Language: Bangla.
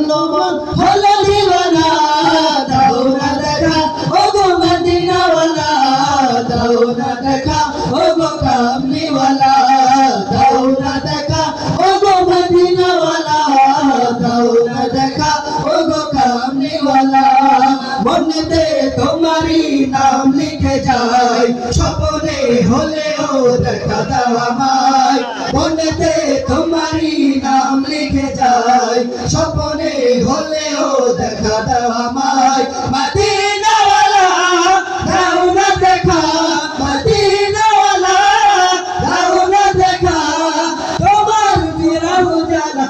ভাঙলো মন হলো দিওয়ানা দাও না দেখা ও গো মদিনাওয়ালা দাও না দেখা ও গো কামলিওয়ালা দাও না দেখা ও গো মদিনাওয়ালা দাও না দেখা ও গো কামলিওয়ালা মনেতে তোমারি নাম লিখে যায় স্বপ্নে হলেও দেখা দাও আমায় মনেতে তোমারি নাম লিখে যায় স্বপ্নে হলেও দেখা দাও আমায় মদিনাওয়ালা দাও না দেখা মদিনাওয়ালা দাও না দেখা তোমার বিরহ জানা